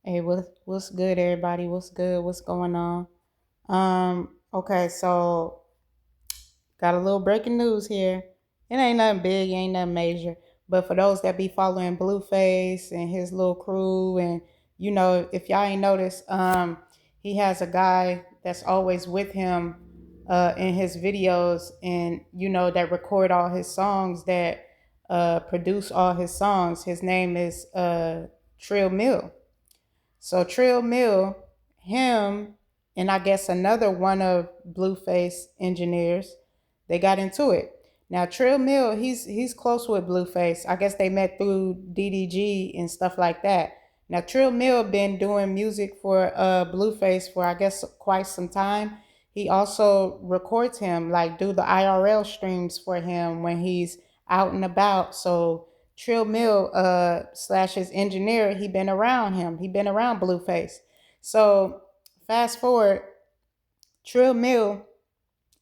Hey, what's good, everybody? What's good? What's going on? Okay, so got a little breaking news here. It ain't nothing big, ain't nothing major. But for those that be following Blueface and his little crew, and if y'all ain't noticed, he has a guy that's always with him in his videos, and that record all his songs, that produce all his songs. His name is Trill Mill. So Trill Mill, him, and I guess another one of Blueface engineers, they got into it. Now Trill Mill, he's close with Blueface. I guess they met through DDG and stuff like that. Now Trill Mill been doing music for Blueface for I guess quite some time. He also records him, like do the IRL streams for him when he's out and about. So Trill Mill slash his engineer, he been around him. He been around Blueface. So fast forward, Trill Mill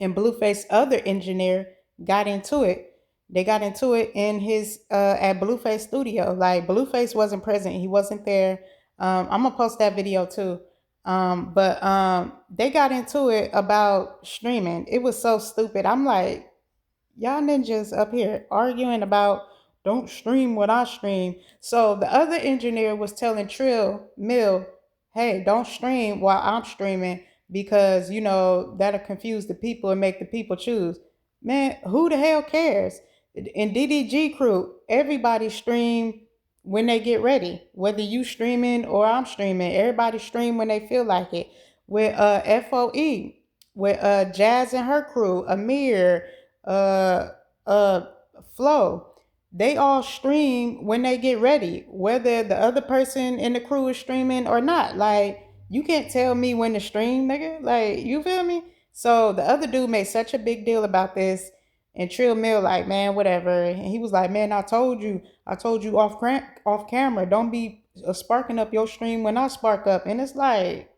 and Blueface other engineer got into it. They got into it in his at Blueface studio. Like Blueface wasn't present. He wasn't there. I'm gonna post that video too. But they got into it about streaming. It was so stupid. I'm like, y'all ninjas up here arguing about don't stream what I stream. So the other engineer was telling Trill Mill, hey, don't stream while I'm streaming because that'll confuse the people and make the people choose. Man, who the hell cares? In DDG crew, everybody stream when they get ready. Whether you streaming or I'm streaming, everybody stream when they feel like it. With FOE, with Jazz and her crew, Amir, uh uh Flow, they all stream when they get ready, whether the other person in the crew is streaming or not. Like, you can't tell me when to stream, nigga. Like, you feel me? So the other dude made such a big deal about this, and Trill Mill like, man, whatever. And he was like, man, I told you off camera, don't be sparking up your stream when I spark up. And it's like,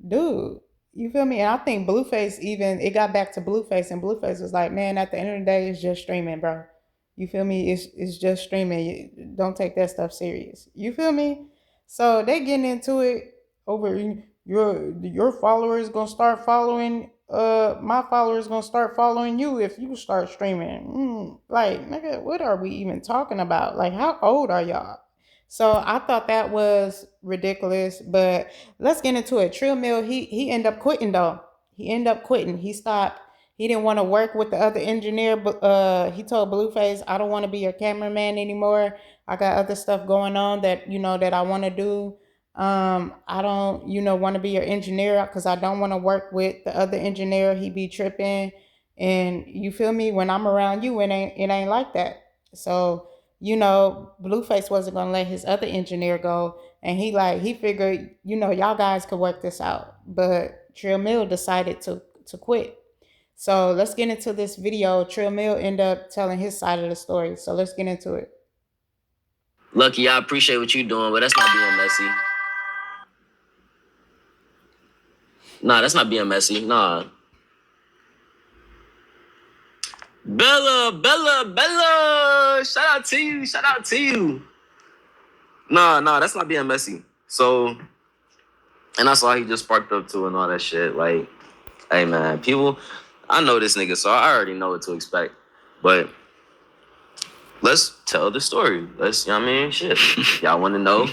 dude, you feel me? And I think Blueface, even it got back to Blueface, and Blueface was like, man, at the end of the day, it's just streaming, bro. You feel me? It's just streaming. Don't take that stuff serious. You feel me? So they getting into it over your followers gonna start following my followers gonna start following you if you start streaming. Like, nigga, what are we even talking about? Like, how old are y'all? So I thought that was ridiculous, but let's get into it. Trill Mill, he ended up quitting though. He ended up quitting. He stopped. He didn't want to work with the other engineer, but he told Blueface, I don't want to be your cameraman anymore. I got other stuff going on that that I want to do. I don't want to be your engineer because I don't want to work with the other engineer. He be tripping, and you feel me? When I'm around you, it ain't like that. So Blueface wasn't gonna let his other engineer go, and he figured, y'all guys could work this out. But Trill Mill decided to quit. So let's get into this video. Trill Mill ended up telling his side of the story. So let's get into it. Lucky, I appreciate what you're doing, but that's not being messy. Nah, that's not being messy. Nah. Bella. Shout out to you. Nah, that's not being messy. So, and that's why he just sparked up to and all that shit. Like, hey man, people, I know this nigga, so I already know what to expect. But let's tell the story. Let's, you know what I mean? Shit. Y'all want to know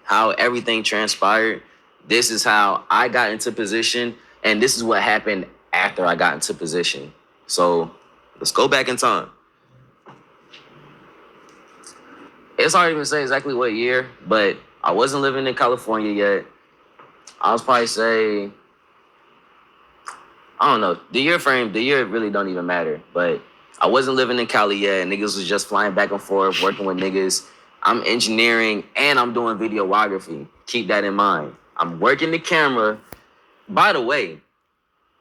how everything transpired? This is how I got into position, and this is what happened after I got into position. So let's go back in time. It's hard to even say exactly what year, but I wasn't living in California yet. I was probably say, I don't know. The year really don't even matter. But I wasn't living in Cali yet. Niggas was just flying back and forth, working with niggas. I'm engineering and I'm doing videography. Keep that in mind. I'm working the camera. By the way,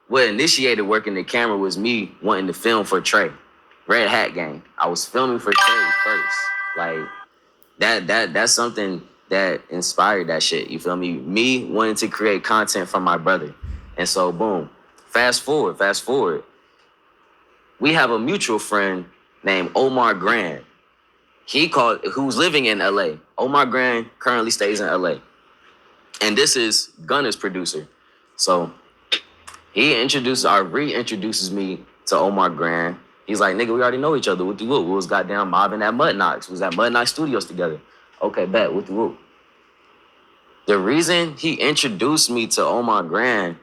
what initiated working the camera was me wanting to film for Trey. Red Hat Gang. I was filming for Trey first. Like, that's something that inspired that shit. You feel me? Me wanting to create content from my brother. And so, boom. Fast forward. We have a mutual friend named Omar Grand. Who's living in LA. Omar Grand currently stays in LA. And this is Gunna's producer. So he reintroduces me to Omar Grand. He's like, nigga, we already know each other. What the whoop? We was goddamn mobbing at Mud Knocks. We was at Mud Knocks Studios together. Okay, bet. What the whoop? The reason he introduced me to Omar Grand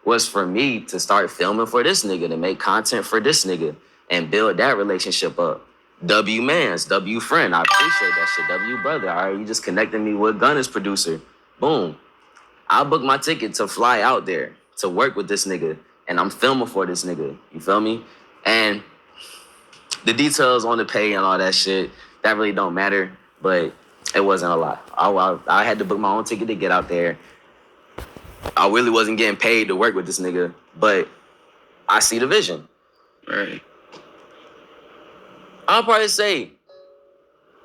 was for me to start filming for this nigga, to make content for this nigga and build that relationship up. W Mans, W friend, I appreciate that shit. W brother, all right, you just connected me with Gunna's producer. Boom. I booked my ticket to fly out there to work with this nigga, and I'm filming for this nigga. You feel me? And the details on the pay and all that shit, that really don't matter, but it wasn't a lot. I had to book my own ticket to get out there. I really wasn't getting paid to work with this nigga, but I see the vision. Right. I'll probably say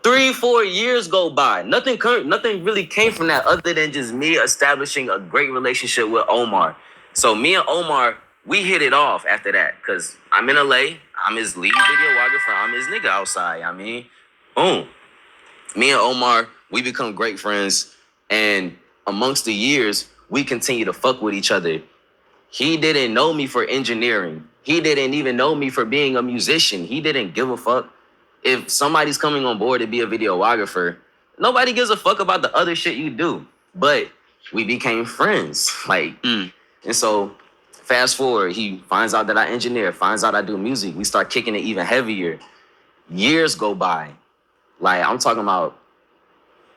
3-4 years go by. Nothing really came from that other than just me establishing a great relationship with Omar. So me and Omar, we hit it off after that. Cause I'm in LA, I'm his lead videographer, I'm his nigga outside. I mean, boom. Me and Omar, we become great friends. And amongst the years, we continue to fuck with each other. He didn't know me for engineering. He didn't even know me for being a musician. He didn't give a fuck. If somebody's coming on board to be a videographer, nobody gives a fuck about the other shit you do. But we became friends. And so fast forward, he finds out that I engineer, finds out I do music. We start kicking it even heavier. Years go by. Like, I'm talking about,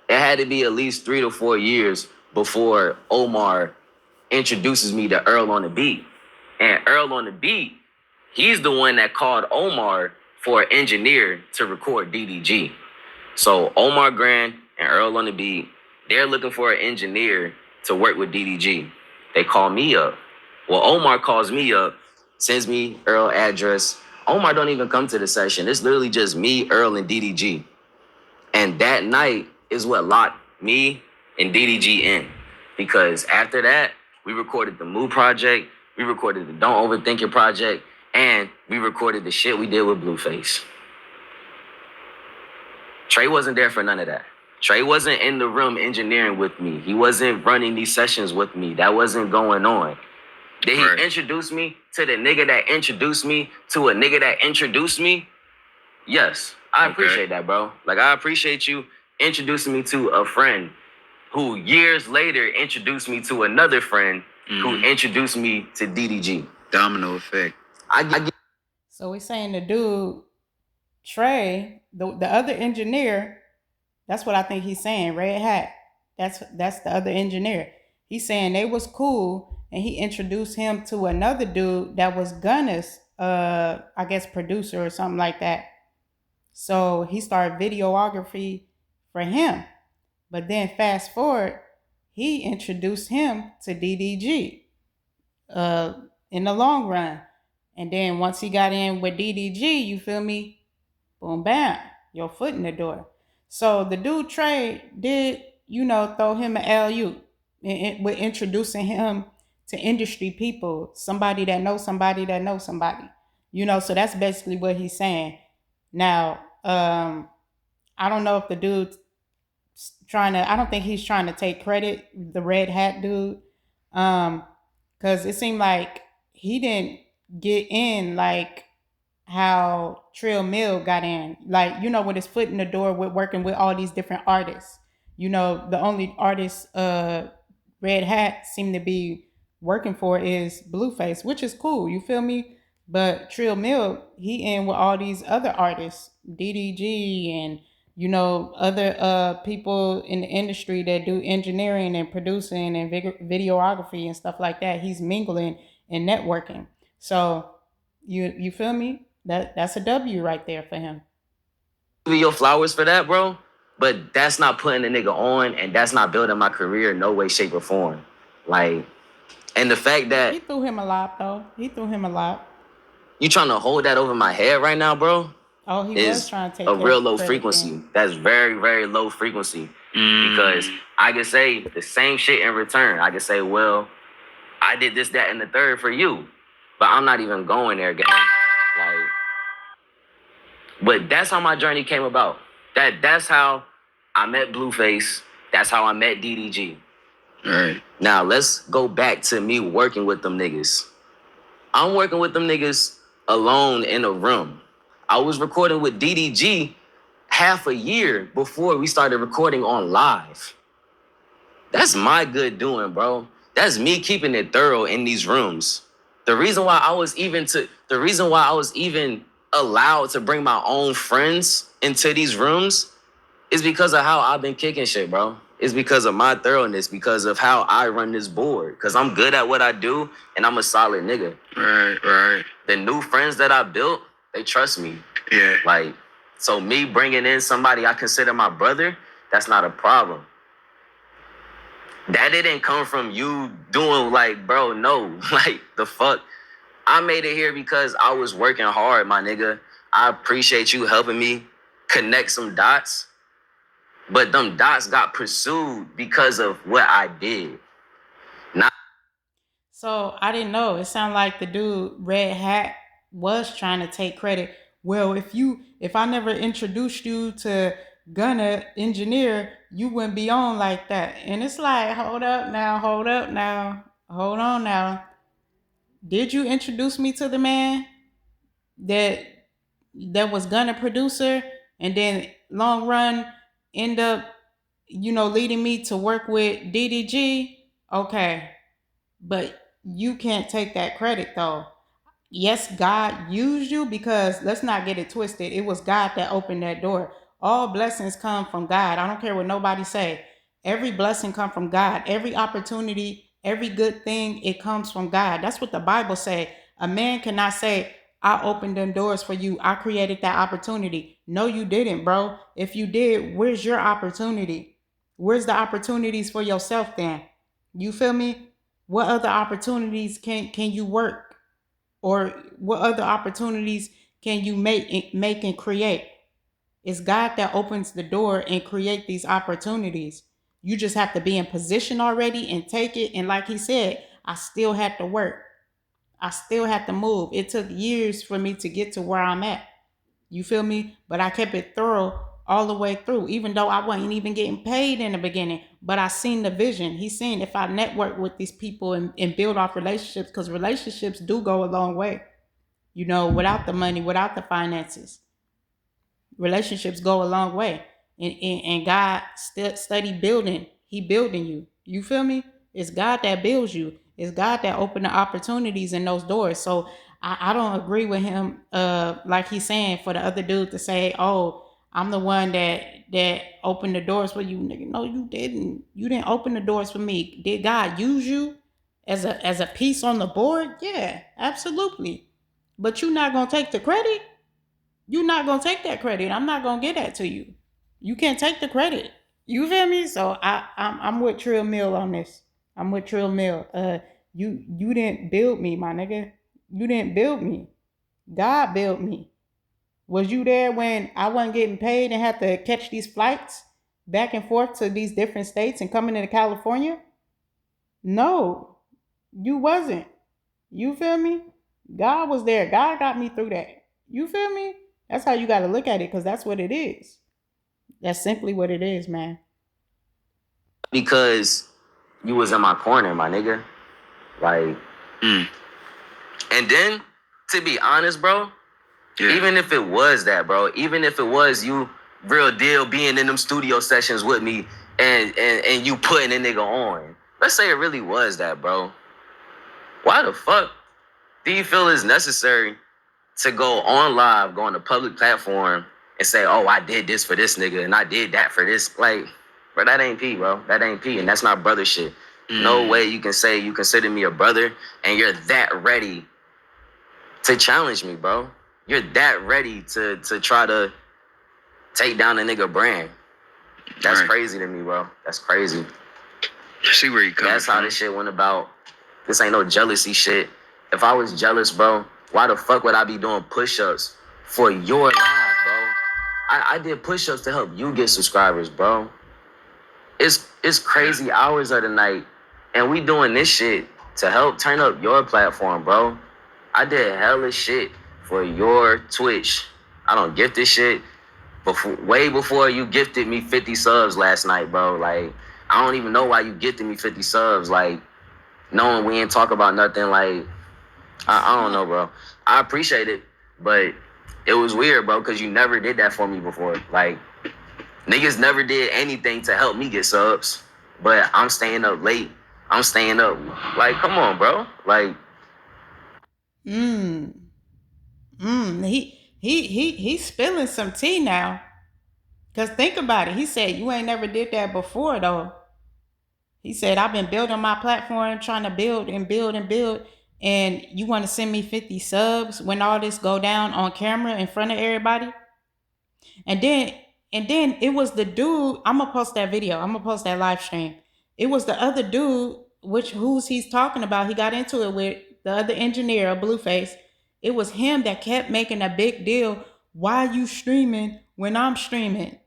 it had to be at least 3 to 4 years before Omar introduces me to Earl on the Beat. And Earl on the Beat, he's the one that called Omar for an engineer to record DDG. So Omar Grand and Earl on the Beat, they're looking for an engineer to work with DDG. They call me up. Well, Omar calls me up, sends me Earl address. Omar don't even come to the session. It's literally just me, Earl, and DDG. And that night is what locked me and DDG in. Because after that, we recorded the Moo project, we recorded the Don't Overthink It project, and we recorded the shit we did with Blueface. Trey wasn't there for none of that. Trey wasn't in the room engineering with me. He wasn't running these sessions with me. That wasn't going on. Did he introduce me to the nigga that introduced me to a nigga that introduced me? Yes. I appreciate that, bro. Like, I appreciate you introducing me to a friend who years later introduced me to another friend who introduced me to DDG. Domino effect. So we're saying the dude, Trey, the other engineer, that's what I think he's saying, Red Hat. That's the other engineer. He's saying they was cool, and he introduced him to another dude that was Gunna's, I guess, producer or something like that. So he started videography for him. But then fast forward, he introduced him to DDG in the long run. And then once he got in with DDG, you feel me? Boom, bam, your foot in the door. So the dude Trey did, throw him an LU with introducing him to industry people, somebody that knows somebody that knows somebody. So that's basically what he's saying. Now, I don't know if the dude's I don't think he's trying to take credit, the Red Hat dude. Because it seemed like he didn't get in like how Trill Mill got in. Like, with his foot in the door with working with all these different artists. The only artist Red Hat seemed to be working for is Blueface, which is cool, you feel me? But Trill Mill, he in with all these other artists, DDG and other people in the industry that do engineering and producing and videography and stuff like that. He's mingling and networking. So you feel me? That's a W right there for him. Give you your flowers for that, bro. But that's not putting the nigga on, and that's not building my career in no way, shape, or form. Like, and the fact that he threw him a lot, though. He threw him a lot. You trying to hold that over my head right now, bro? Oh, he was trying to take a real low credit frequency. then. That's very, very low frequency. Because I can say the same shit in return. I can say, well, I did this, that, and the third for you. But I'm not even going there, gang. But that's how my journey came about. That's how I met Blueface. That's how I met DDG. Right. Now let's go back to me working with them niggas. I'm working with them niggas alone in a room. I was recording with DDG half a year before we started recording on live. That's my good doing, bro. That's me keeping it thorough in these rooms. The reason why I was even allowed to bring my own friends into these rooms is because of how I've been kicking shit, bro. It's because of my thoroughness, because of how I run this board. Because I'm good at what I do, and I'm a solid nigga. Right. The new friends that I built, they trust me. Yeah. Like, so me bringing in somebody I consider my brother, that's not a problem. That didn't come from you doing like, bro, no. Like, the fuck? I made it here because I was working hard, my nigga. I appreciate you helping me connect some dots. But them dots got pursued because of what I did. So I didn't know. It sounded like the dude Red Hat was trying to take credit. Well, if I never introduced you to Gunner Engineer, you wouldn't be on like that. And it's like, hold up now, hold on now. Did you introduce me to the man that was Gunner producer and then long run end up, leading me to work with DDG? Okay. But you can't take that credit though. Yes, God used you, because let's not get it twisted. It was God that opened that door. All blessings come from God. I don't care what nobody say. Every blessing come from God. Every opportunity, every good thing, it comes from God. That's what the Bible say. A man cannot say, I opened them doors for you. I created that opportunity. No, you didn't, bro. If you did, where's your opportunity? Where's the opportunities for yourself then? You feel me? What other opportunities can you work? Or what other opportunities can you make and create? It's God that opens the door and create these opportunities. You just have to be in position already and take it. And like he said, I still had to work. I still had to move. It took years for me to get to where I'm at. You feel me? But I kept it thorough all the way through, even though I wasn't even getting paid in the beginning. But I seen the vision. He's saying if I network with these people and build off relationships, because relationships do go a long way. Without the money, without the finances, relationships go a long way. And God still study building. He building you. You feel me? It's God that builds you. It's God that opened the opportunities in those doors. So I don't agree with him, like he's saying, for the other dude to say, oh, I'm the one that opened the doors for you. Nigga, no, you didn't. You didn't open the doors for me. Did God use you as a piece on the board? Yeah, absolutely. But you're not gonna take the credit. You're not gonna take that credit. I'm not gonna get that to you. You can't take the credit. You feel me? So I'm with Trill Mill on this. I'm with Trill Mill. You didn't build me, my nigga. You didn't build me. God built me. Was you there when I wasn't getting paid and had to catch these flights back and forth to these different states and coming into California? No, you wasn't. You feel me? God was there. God got me through that. You feel me? That's how you got to look at it, because that's what it is. That's simply what it is, man. Because you was in my corner, my nigga. Like, and then, to be honest, bro, even if it was that, bro, even if it was you real deal being in them studio sessions with me and you putting a nigga on, let's say it really was that, bro. Why the fuck do you feel it's necessary to go on live, go on a public platform and say, oh, I did this for this nigga and I did that for this? Like, bro, that ain't P, bro. That ain't P, and that's not brother shit. No way you can say you consider me a brother and you're that ready to challenge me, bro. You're that ready to try to take down a nigga brand. That's crazy to me, bro. That's crazy. See where you coming That's how this shit went about. This ain't no jealousy shit. If I was jealous, bro, why the fuck would I be doing push-ups for your live, bro? I did push-ups to help you get subscribers, bro. It's crazy hours of the night, and we doing this shit to help turn up your platform, bro. I did hella shit for your Twitch. I don't gift this shit way before you gifted me 50 subs last night, bro. Like, I don't even know why you gifted me 50 subs. Like, knowing we ain't talk about nothing. Like, I don't know, bro. I appreciate it, but it was weird, bro, because you never did that for me before. Like, niggas never did anything to help me get subs, but I'm staying up late. I'm staying up. Like, come on, bro. Like, He's spilling some tea now. Cause think about it. He said you ain't never did that before though. He said I've been building my platform, trying to build and build and build, and you want to send me 50 subs when all this go down on camera in front of everybody. And then it was the dude. I'm gonna post that video. I'm gonna post that live stream. It was the other dude, who's he's talking about. He got into it with the other engineer, Blueface. It was him that kept making a big deal. Why you streaming when I'm streaming?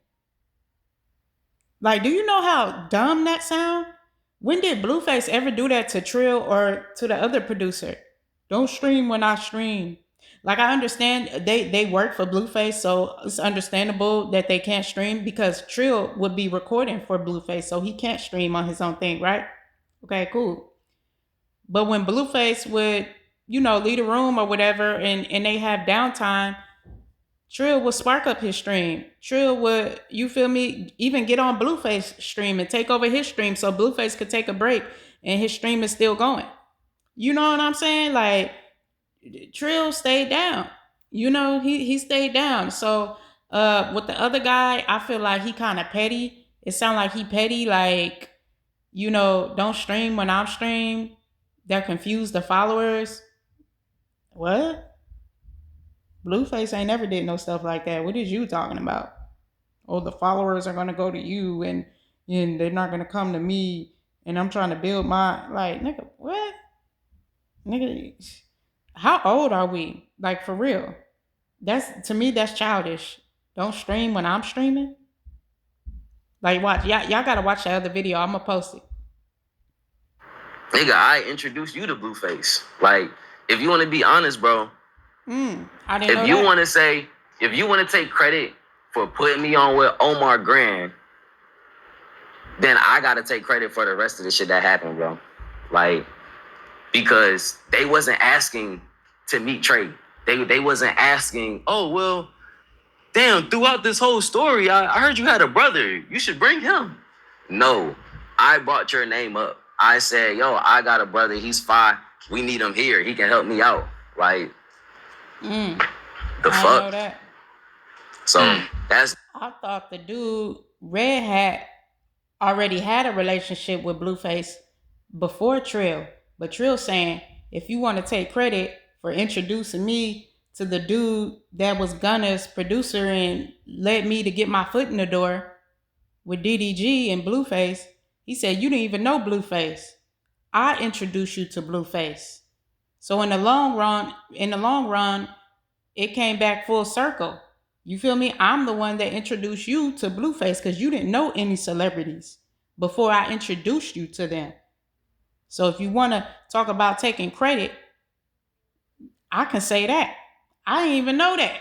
Like, do you know how dumb that sound? When did Blueface ever do that to Trill or to the other producer? Don't stream when I stream. Like, I understand they work for Blueface, so it's understandable that they can't stream because Trill would be recording for Blueface, so he can't stream on his own thing, right? Okay, cool. But when Blueface would, leave a room or whatever and they have downtime, Trill would spark up his stream. Trill would, you feel me, even get on Blueface stream and take over his stream so Blueface could take a break and his stream is still going. You know what I'm saying? Like, Trill stayed down. He stayed down. So with the other guy, I feel like he kind of petty. It sounds like he petty, like, don't stream when I'm stream. That confuse the followers. What? Blueface ain't never did no stuff like that. What is you talking about? Oh, the followers are gonna go to you and they're not gonna come to me and I'm trying to build my, like, nigga, what? Nigga, how old are we? Like, for real. That's, to me, that's childish. Don't stream when I'm streaming. Like, watch, y'all gotta watch that other video. I'm gonna post it. nigga, I introduced you to Blueface. Like, if you want to be honest, bro. I didn't know If you that. want to say, if you want to take credit for putting me on with Omar Grand, then I gotta take credit for the rest of the shit that happened, bro. Like, because they wasn't asking to meet Trey. They wasn't asking, oh, well, damn, throughout this whole story, I heard you had a brother. You should bring him. No, I brought your name up. I said, yo, I got a brother. He's 5. We need him here. He can help me out. Like, the I fuck? know that. So that's... I thought the dude, Red Hat, already had a relationship with Blueface before Trill. But Trill saying, if you want to take credit for introducing me to the dude that was Gunna's producer and led me to get my foot in the door with DDG and Blueface, he said, you didn't even know Blueface. I introduced you to Blueface. So in the long run, it came back full circle. You feel me? I'm the one that introduced you to Blueface because you didn't know any celebrities before I introduced you to them. So if you want to talk about taking credit, I can say that. I didn't even know that.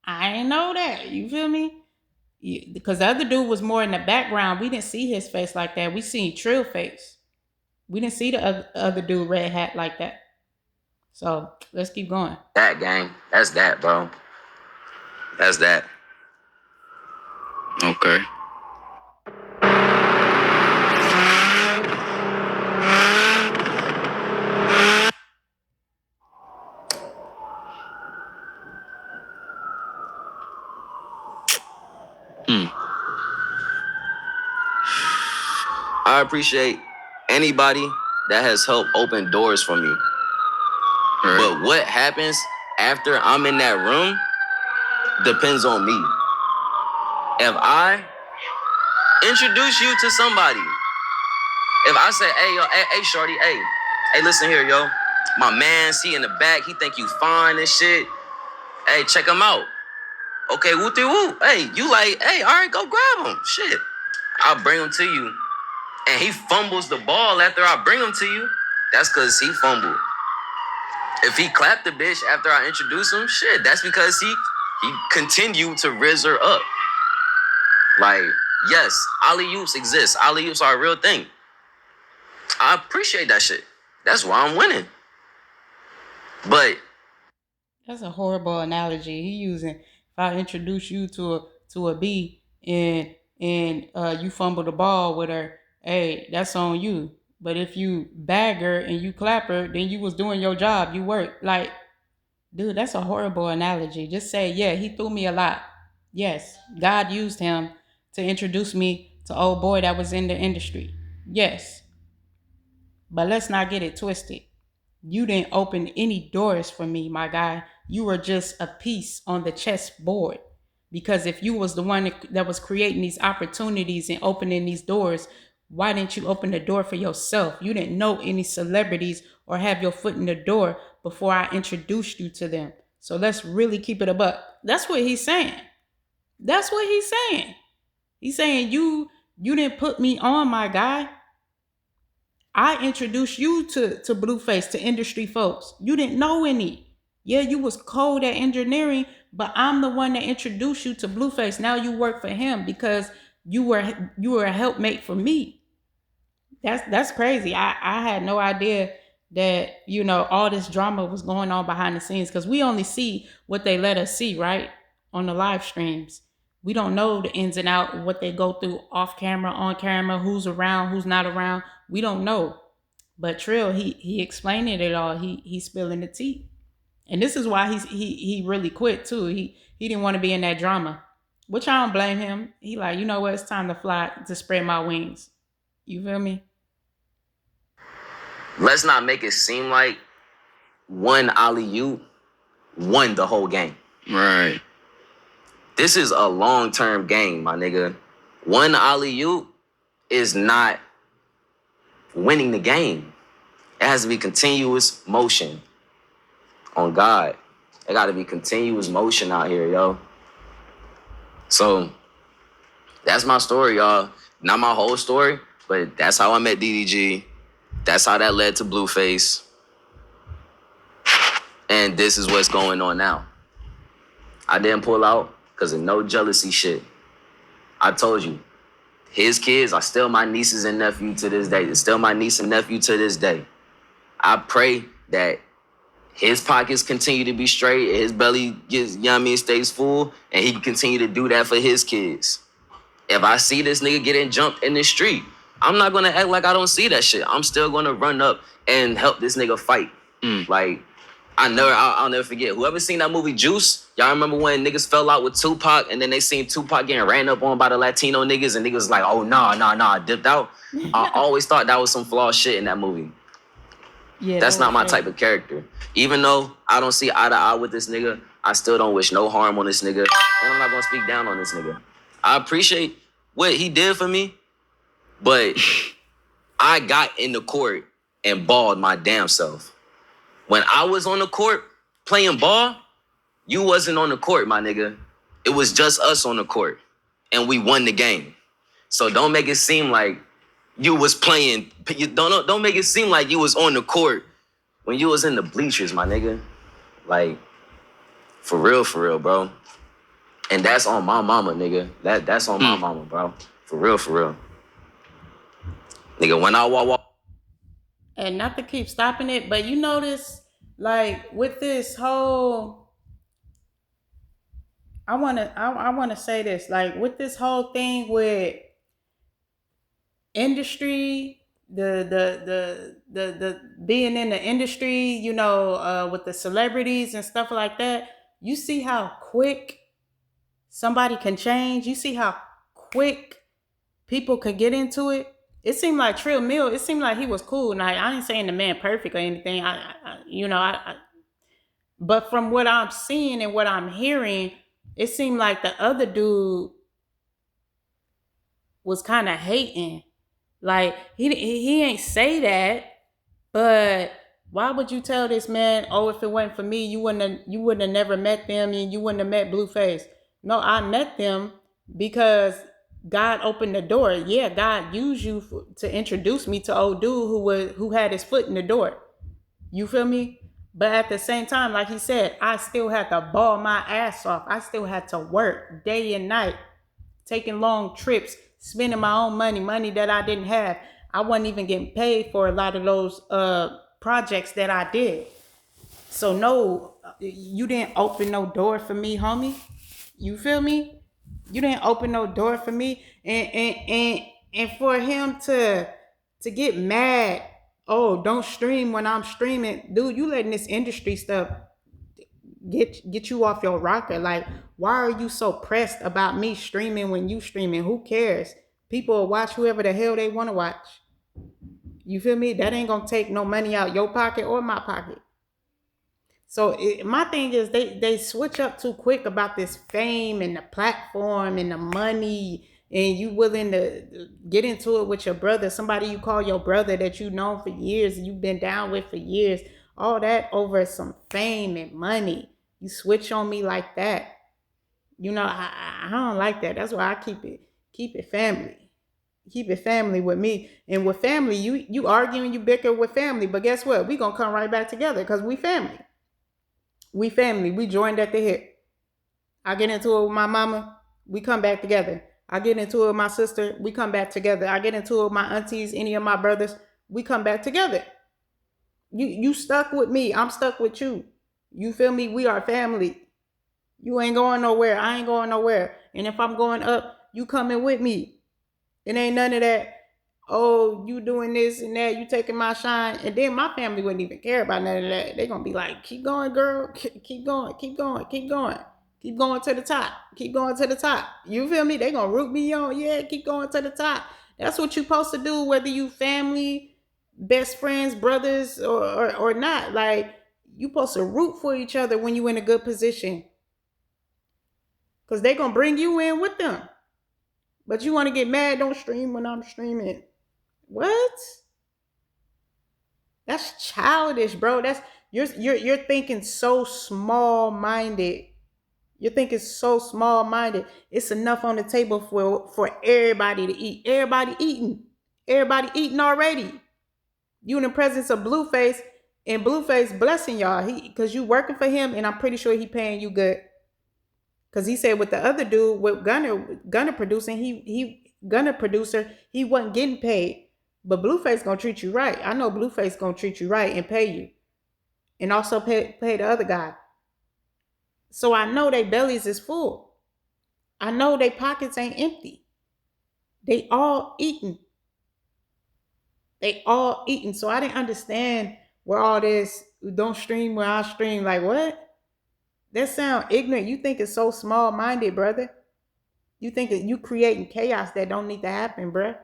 I didn't know that. You feel me? Because the other dude was more in the background. We didn't see his face like that. We seen Trill face. We didn't see the other dude, Red Hat, like that. So let's keep going. That, gang. That's that, bro. That's that. Okay. I appreciate anybody that has helped open doors for me. Right. But what happens after I'm in that room depends on me. If I introduce you to somebody, if I say, hey, yo, hey, shorty, hey, listen here, yo. My man, he in the back, he think you fine and shit. Hey, check him out. Okay, woo-de-woo. Hey, you like, hey, all right, go grab him. Shit. I'll bring him to you. And he fumbles the ball after I bring him to you. That's because he fumbled. If he clapped the bitch after I introduced him, shit, that's because he continued to rizz her up. Like, Yes, alley oops exist. Alley oops are a real thing. I appreciate that shit. That's why I'm winning. But That's a horrible analogy he using. If I introduce you to a B and you fumble the ball with her, hey, that's on you. But if you bag her and you clap her, then you was doing your job. You worked. Like, dude, that's a horrible analogy. Just say, yeah, he threw me a lot. Yes, God used him to introduce me to old boy that was in the industry. Yes, but let's not get it twisted. You didn't open any doors for me, my guy. You were just a piece on the chessboard. Because if you was the one that was creating these opportunities and opening these doors, why didn't you open the door for yourself? You didn't know any celebrities or have your foot in the door before I introduced you to them. So let's really keep it a buck. That's what he's saying. That's what he's saying. He's saying you didn't put me on, my guy. I introduced you to Blueface, to industry folks. You didn't know any. Yeah, you was cold at engineering, but I'm the one that introduced you to Blueface. Now you work for him because you were a helpmate for me. That's crazy. I had no idea that all this drama was going on behind the scenes because we only see what they let us see, right, on the live streams. We don't know the ins and out of what they go through off camera, on camera, who's around, who's not around. We don't know. But Trill, he explaining it all. He's spilling the tea, and this is why he really quit too. He didn't want to be in that drama, which I don't blame him. He like, you know what? It's time to fly, to spread my wings. You feel me? let's not make it seem like one alley oop won the whole game. Right. This is a long-term game, my nigga. One alley oop is not winning the game. It has to be continuous motion. On God. It got to be continuous motion out here, yo. So that's my story, y'all. Not my whole story, but that's how I met DDG. That's how that led to Blueface. And this is what's going on now. I didn't pull out because of no jealousy shit. I told you, his kids are still my nieces and nephew to this day. They're still my niece and nephew to this day. I pray that his pockets continue to be straight, his belly gets, stays full, and he can continue to do that for his kids. If I see this nigga getting jumped in the street, I'm not gonna act like I don't see that shit. I'm still gonna run up and help this nigga fight. Like, I'll never forget. Whoever seen that movie Juice, y'all remember when niggas fell out with Tupac and then they seen Tupac getting ran up on by the Latino niggas and niggas was like, oh, nah, dipped out. I always thought that was some flawed shit in that movie. Yeah, that's not my type of character. Even though I don't see eye to eye with this nigga, I still don't wish no harm on this nigga. And I'm not gonna speak down on this nigga. I appreciate what he did for me, but I got in the court and balled my damn self. When I was on the court playing ball, you wasn't on the court, my nigga. It was just us on the court, and we won the game. So don't make it seem like you was playing. Don't make it seem like you was on the court when you was in the bleachers, my nigga. Like, for real, bro. And that's on my mama, nigga. That's on my mama, bro. For real. Nigga, when I walk. And not to keep stopping it, but you notice, like, with this whole, I wanna say this, like, with this whole thing with industry, the being in the industry, with the celebrities and stuff like that, you see how quick somebody can change. You see how quick people could get into it. It seemed like Trill Mill, it seemed like he was cool. Now, I ain't saying the man perfect or anything. But from what I'm seeing and what I'm hearing, it seemed like the other dude was kind of hating. Like, he ain't say that, but why would you tell this man, oh, if it wasn't for me, you wouldn't have never met them and you wouldn't have met Blueface? No, I met them because God opened the door. Yeah, God used you to introduce me to old dude who had his foot in the door. You feel me? But at the same time, like he said, I still had to ball my ass off. I still had to work day and night, taking long trips, spending my own money that I didn't have. I wasn't even getting paid for a lot of those projects that I did. So no, you didn't open no door for me, homie. You feel me? You didn't open no door for me. And for him to get mad, oh, don't stream when I'm streaming. Dude, you letting this industry stuff get you off your rocker. Like, why are you so pressed about me streaming when you streaming? Who cares? People will watch whoever the hell they want to watch. You feel me? That ain't gonna take no money out your pocket or my pocket. So my thing is they switch up too quick about this fame and the platform and the money, and you willing to get into it with your brother, somebody you call your brother that you known for years and you've been down with for years, all that over some fame and money. You switch on me like that. You know, I don't like that. That's why I keep it family. Keep it family with me. And with family, you arguing, you bicker with family, but guess what? We gonna come right back together because we family. We family. We joined at the hip. I get into it with my mama. We come back together. I get into it with my sister. We come back together. I get into it with my aunties, any of my brothers. We come back together. You stuck with me. I'm stuck with you. You feel me? We are family. You ain't going nowhere. I ain't going nowhere. And if I'm going up, you coming with me. It ain't none of that. Oh, you doing this and that, you taking my shine. And then my family wouldn't even care about none of that. They're going to be like, keep going, girl. Keep going, keep going, keep going. Keep going to the top. Keep going to the top. You feel me? They going to root me on. Yeah, keep going to the top. That's what you supposed to do, whether you family, best friends, brothers, or not. Like, you supposed to root for each other when you in a good position. Because they going to bring you in with them. But you want to get mad, don't stream when I'm streaming. What? That's childish, bro. That's you're thinking so small-minded. You're thinking so small-minded. It's enough on the table for everybody to eat. Everybody eating. Everybody eating already. You in the presence of Blueface, and Blueface blessing y'all. Because you working for him, and I'm pretty sure he paying you good. Because he said with the other dude, with Gunner producing, Gunner producer, he wasn't getting paid. But Blueface gonna treat you right. I know Blueface gonna treat you right and pay you. And also pay the other guy. So I know they bellies is full. I know they pockets ain't empty. They all eating. They all eating. So I didn't understand where all this don't stream where I stream. Like what? That sound ignorant. You think it's so small-minded, brother. You think that you creating chaos that don't need to happen, bruh.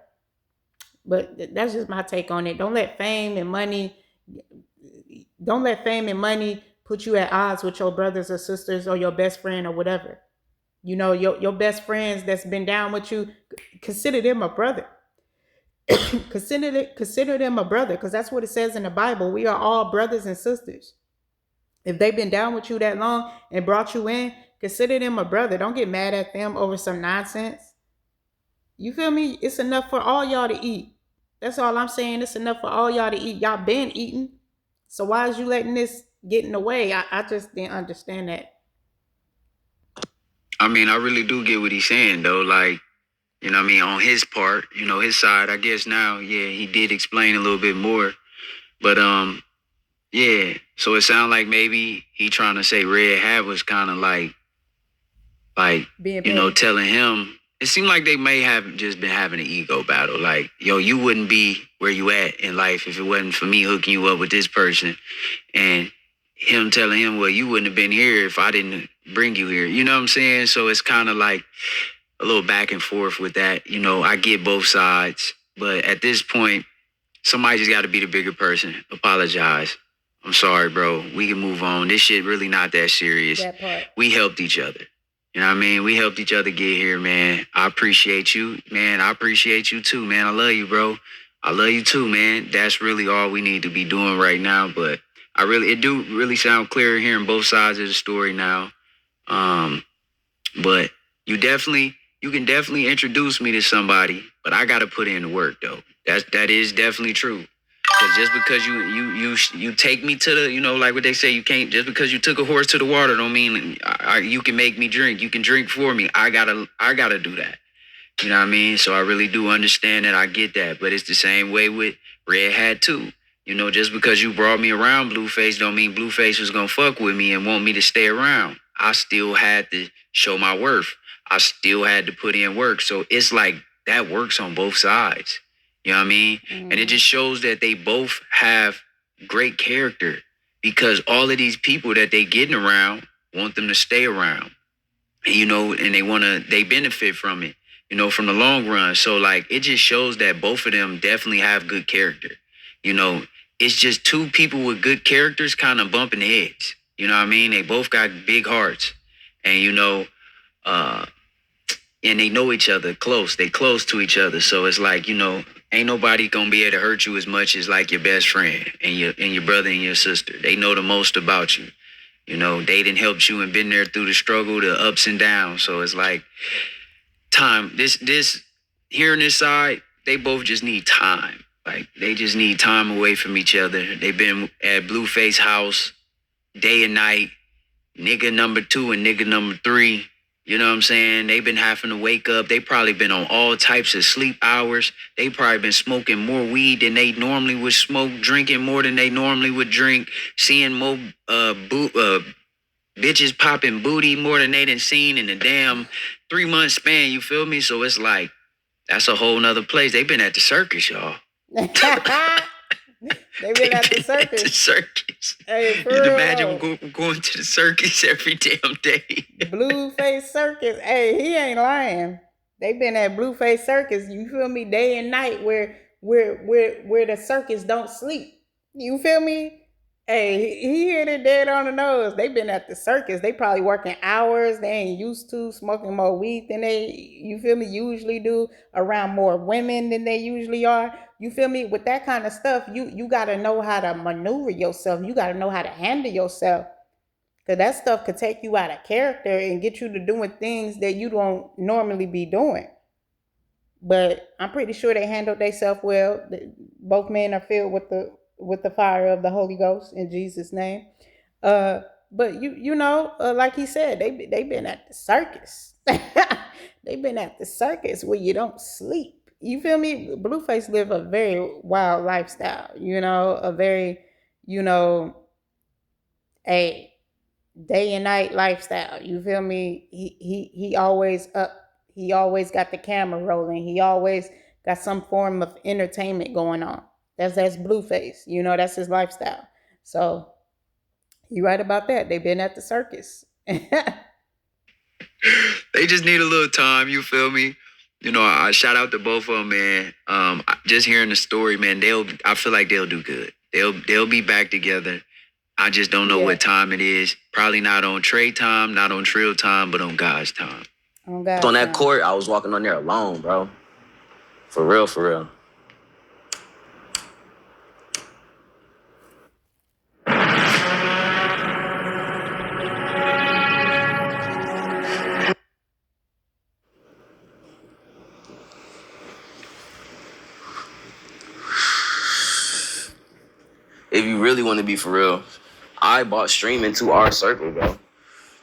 But that's just my take on it. Don't let fame and money put you at odds with your brothers or sisters or your best friend or whatever. You know, your best friends that's been down with you, consider them a brother. consider them a brother, because that's what it says in the Bible. We are all brothers and sisters. If they've been down with you that long and brought you in, consider them a brother. Don't get mad at them over some nonsense. You feel me? It's enough for all y'all to eat. That's all I'm saying. It's enough for all y'all to eat. Y'all been eating. So why is you letting this get in the way? I just didn't understand that. I mean, I really do get what he's saying, though. Like, you know what I mean? On his part, you know, his side, I guess now, yeah, he did explain a little bit more. But, yeah. So it sounds like maybe he trying to say Red Hat was kind of like, you know, telling him. It seemed like they may have just been having an ego battle. Like, yo, you wouldn't be where you at in life if it wasn't for me hooking you up with this person. And him telling him, well, you wouldn't have been here if I didn't bring you here. You know what I'm saying? So it's kind of like a little back and forth with that. You know, I get both sides. But at this point, somebody just got to be the bigger person. Apologize. I'm sorry, bro. We can move on. This shit really not that serious. That part. We helped each other. You know what I mean? We helped each other get here, man. I appreciate you. Man, I appreciate you too, man. I love you, bro. I love you too, man. That's really all we need to be doing right now. But it do really sound clear hearing both sides of the story now. But you can definitely introduce me to somebody, but I gotta put in the work though. That is definitely true. Because just because you take me to the, you know, like what they say, you can't, just because you took a horse to the water don't mean you can make me drink. You can drink for me. I gotta do that. You know what I mean? So I really do understand that. I get that. But it's the same way with Red Hat too. You know, just because you brought me around Blueface don't mean Blueface was gonna fuck with me and want me to stay around. I still had to show my worth. I still had to put in work. So it's like that works on both sides. You know what I mean? And it just shows that they both have great character because all of these people that they getting around want them to stay around. And, you know, and they benefit from it, you know, from the long run. So like it just shows that both of them definitely have good character. You know, it's just two people with good characters kind of bumping heads. You know what I mean? They both got big hearts. And you know, and they know each other close. They close to each other. So it's like, you know, ain't nobody gonna be able to hurt you as much as like your best friend and your brother and your sister. They know the most about you. You know, they didn't help you and been there through the struggle, the ups and downs. So it's like time. This here on this side, they both just need time. Like they just need time away from each other. They've been at Blueface house day and night, nigga number 2 and nigga number 3. You know what I'm saying? They've been having to wake up. They probably been on all types of sleep hours. They probably been smoking more weed than they normally would smoke, drinking more than they normally would drink, seeing more bitches popping booty more than they done seen in a damn 3-month span. You feel me? So it's like that's a whole nother place. They've been at the circus, y'all. They been at the circus. The circus. Hey, for Just real. imagine going to the circus every damn day. Blueface Circus. Hey, he ain't lying. They been at Blueface Circus. You feel me? Day and night, where the circus don't sleep. You feel me? Hey, he hit it dead on the nose. They been at the circus. They probably working hours. They ain't used to smoking more weed than they, you feel me, usually do, around more women than they usually are. You feel me? With that kind of stuff, you gotta know how to maneuver yourself. You gotta know how to handle yourself. Cause that stuff could take you out of character and get you to doing things that you don't normally be doing. But I'm pretty sure they handled themselves well. Both men are filled with the fire of the Holy Ghost in Jesus' name. But you know, like he said, they been at the circus. They been at the circus where you don't sleep. You feel me? Blueface live a very wild lifestyle. You know, a very, you know, a day and night lifestyle. You feel me? He always up. He always got the camera rolling. He always got some form of entertainment going on. That's Blueface. You know, that's his lifestyle. So you right about that. They've been at the circus. They just need a little time. You feel me? You know, I shout out to both of them, man. Just hearing the story, man. I feel like they'll do good. They'll be back together. I just don't know what time it is. Probably not on Trey time, not on Trill time, but on God's time. On God's On that time. court, I was walking on there alone, bro. For real, for real. If you really want to be for real, I bought streaming to our circle, bro.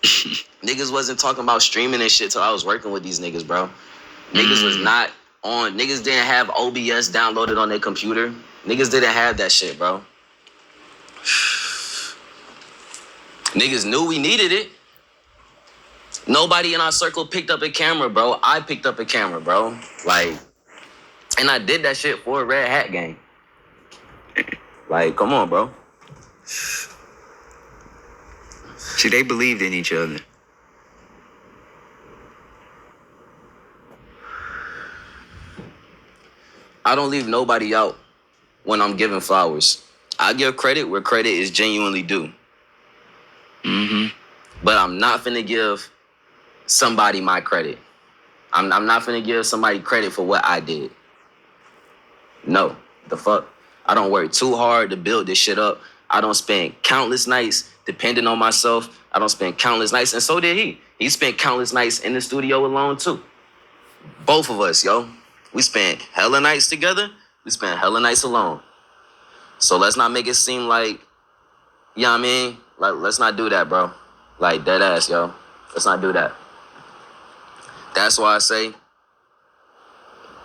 Niggas wasn't talking about streaming and shit till I was working with these niggas, bro. Niggas was not on. Niggas didn't have OBS downloaded on their computer. Niggas didn't have that shit, bro. Niggas knew we needed it. Nobody in our circle picked up a camera, bro. I picked up a camera, bro. Like, and I did that shit for a Red Hat game. Like, come on, bro. See, they believed in each other. I don't leave nobody out when I'm giving flowers. I give credit where credit is genuinely due. But I'm not finna give somebody my credit. I'm not finna give somebody credit for what I did. No, the fuck. I don't work too hard to build this shit up. I don't spend countless nights depending on myself. I don't spend countless nights, and so did he. He spent countless nights in the studio alone too. Both of us, yo. We spent hella nights together. We spent hella nights alone. So let's not make it seem like, you know what I mean? Like, let's not do that, bro. Like, dead ass, yo. Let's not do that. That's why I say,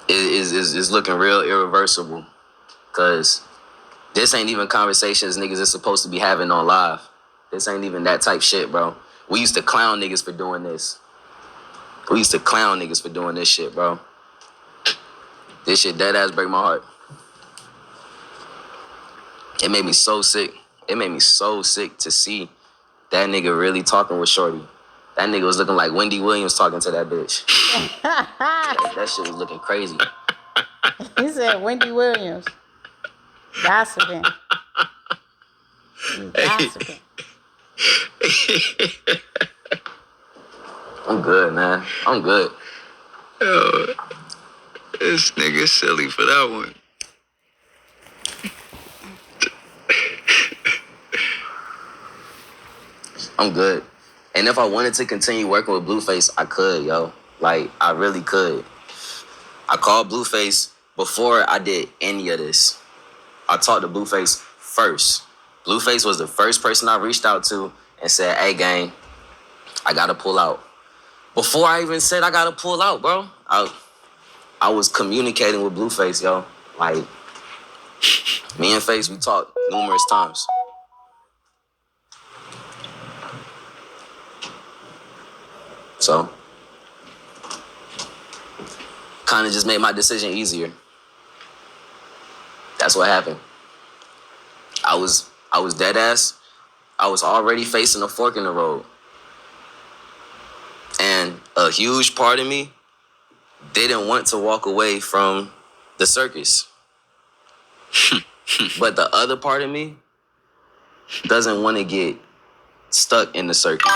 is looking real irreversible. Cause this ain't even conversations niggas is supposed to be having on live. This ain't even that type shit, bro. We used to clown niggas for doing this. We used to clown niggas for doing this shit, bro. This shit dead ass break my heart. It made me so sick. It made me so sick to see that nigga really talking with Shorty. That nigga was looking like Wendy Williams talking to that bitch. That shit was looking crazy. He said Wendy Williams. Gossiping. You gossiping. I'm good, man. I'm good. Yo, this nigga silly for that one. I'm good. And if I wanted to continue working with Blueface, I could, yo. Like, I really could. I called Blueface before I did any of this. I talked to Blueface first. Blueface was the first person I reached out to and said, hey, gang, I gotta pull out. Before I even said I gotta pull out, bro, I was communicating with Blueface, yo. Like, me and Face, we talked numerous times. So, kind of just made my decision easier. That's what happened. I was dead ass. I was already facing a fork in the road. And a huge part of me didn't want to walk away from the circus. But the other part of me doesn't want to get stuck in the circus.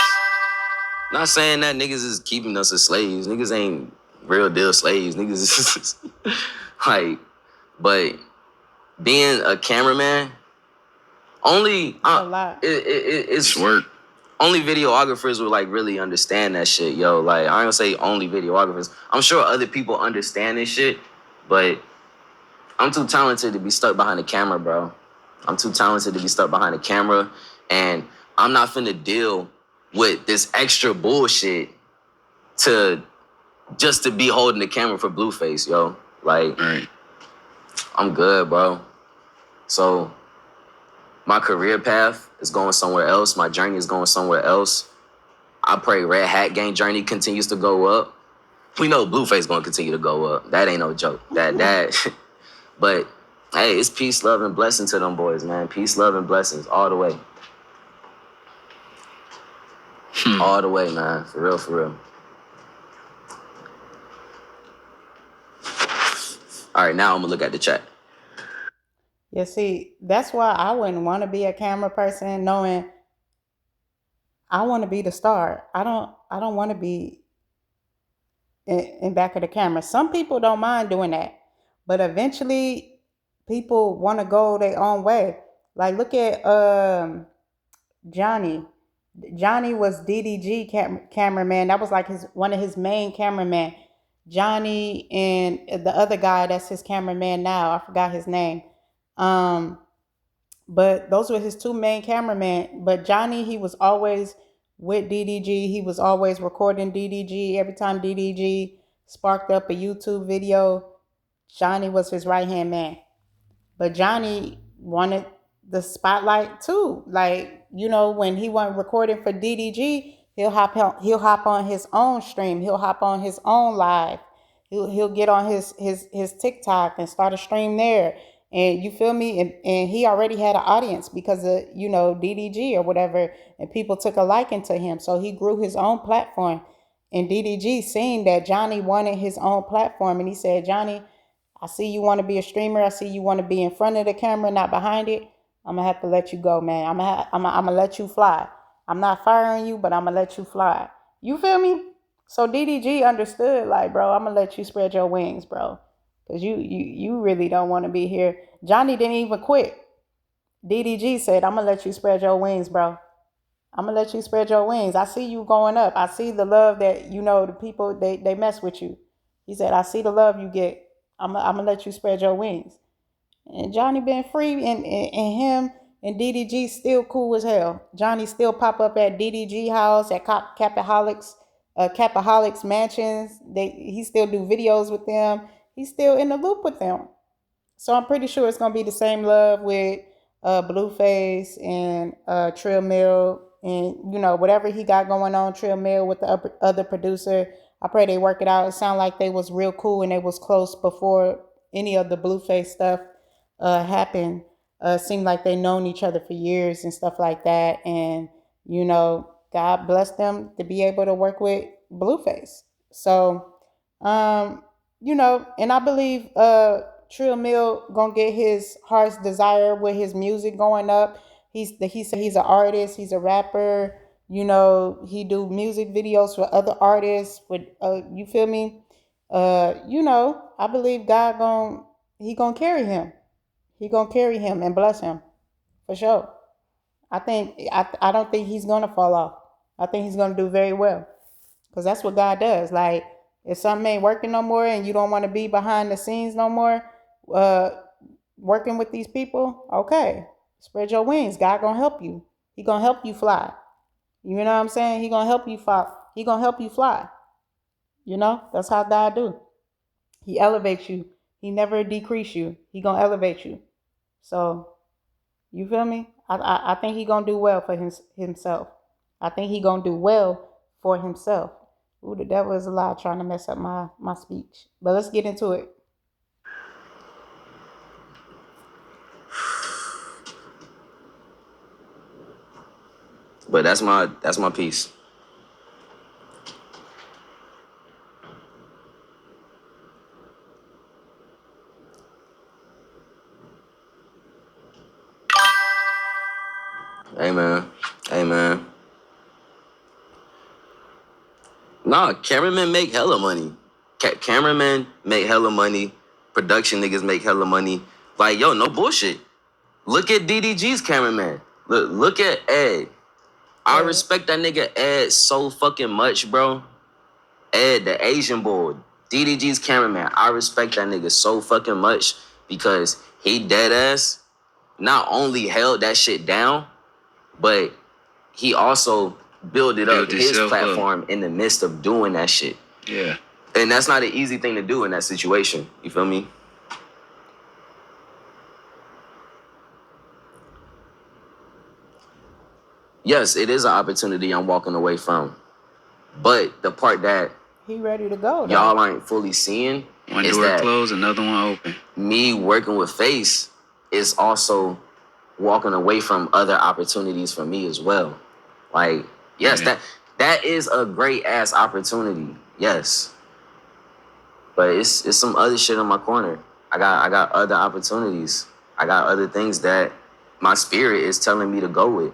Not saying that niggas is keeping us as slaves. Niggas ain't real deal slaves. Niggas is like, but being a cameraman, only a lot. It's work. Only videographers would like really understand that shit, yo. Like, I ain't gonna say only videographers. I'm sure other people understand this shit, but I'm too talented to be stuck behind the camera, bro. I'm too talented to be stuck behind the camera, and I'm not finna deal with this extra bullshit to just to be holding the camera for Blueface, yo. Like, Right. I'm good, bro. So my career path is going somewhere else. My journey is going somewhere else. I pray Red Hat Gang journey continues to go up. We know Blueface gonna continue to go up. That ain't no joke. That but hey, it's peace, love, and blessing to them boys, man. Peace, love, and blessings all the way. All the way, man. For real, for real. All right, now I'm gonna look at the chat. Yeah, see, that's why I wouldn't want to be a camera person, knowing I want to be the star. I don't want to be in back of the camera. Some people don't mind doing that, but eventually people want to go their own way. Like, look at Johnny. Johnny was DDG cameraman. That was like one of his main cameramen. Johnny and the other guy that's his cameraman now. I forgot his name. But those were his two main cameramen. But Johnny, he was always with DDG. He was always recording DDG. Every time DDG sparked up a YouTube video, Johnny was his right hand man. But Johnny wanted the spotlight too. Like, you know, when he wasn't recording for DDG, he'll hop on his own stream. He'll hop on his own live. He'll get on his TikTok and start a stream there. And you feel me? And he already had an audience because of, you know, DDG or whatever. And people took a liking to him. So he grew his own platform. And DDG seen that Johnny wanted his own platform. And he said, Johnny, I see you want to be a streamer. I see you want to be in front of the camera, not behind it. I'm going to have to let you go, man. I'm going to let you fly. I'm not firing you, but I'm going to let you fly. You feel me? So DDG understood, like, bro, I'm going to let you spread your wings, bro. Because you really don't want to be here. Johnny didn't even quit. DDG said, I'm going to let you spread your wings, bro. I'm going to let you spread your wings. I see you going up. I see the love that, you know, the people, they mess with you. He said, I see the love you get. I'm going to let you spread your wings. And Johnny been free, and him and DDG still cool as hell. Johnny still pop up at DDG house, at Capaholics Mansions. He still do videos with them. he's still in the loop with them. So I'm pretty sure it's gonna be the same love with Blueface and Trill Mill and whatever he got going on, Trill Mill with the other producer. I pray they work it out. It sounded like they was real cool and they was close before any of the Blueface stuff happened. Seemed like they known each other for years and stuff like that. And God bless them to be able to work with Blueface. So, and I believe Trill Mill gonna get his heart's desire with his music going up. He said he's an artist, he's a rapper. He do music videos for other artists. With you feel me? I believe God gonna carry him. He gonna carry him and bless him for sure. I don't think he's gonna fall off. I think he's gonna do very well because that's what God does. Like if something ain't working no more and you don't want to be behind the scenes no more, uh, working with these people, okay, spread your wings. God gonna help you. He gonna help you fly. You know what I'm saying? He gonna help you fly. He gonna help you fly. That's how God do. He elevates you. He never decrease you. He gonna elevate you. So you feel me? I think he gonna do well for himself. I think he gonna do well for himself. Ooh, the devil is a lie trying to mess up my speech. But let's get into it. But that's my piece. Amen. Amen. Nah, cameramen make hella money. Cameramen make hella money. Production niggas make hella money. Like, yo, no bullshit. Look at DDG's cameraman. Look at Ed. I respect that nigga Ed so fucking much, bro. Ed, the Asian boy, DDG's cameraman. I respect that nigga so fucking much because he dead ass not only held that shit down, but he also built his platform in the midst of doing that shit. Yeah. And that's not an easy thing to do in that situation. You feel me? Yes, it is an opportunity I'm walking away from. But the part that he ready to go, though. Y'all aren't fully seeing one is door that closed, another one open. Me working with Face is also walking away from other opportunities for me as well. Like, yes, that is a great ass opportunity. Yes. But it's some other shit in my corner. I got other opportunities. I got other things that my spirit is telling me to go with.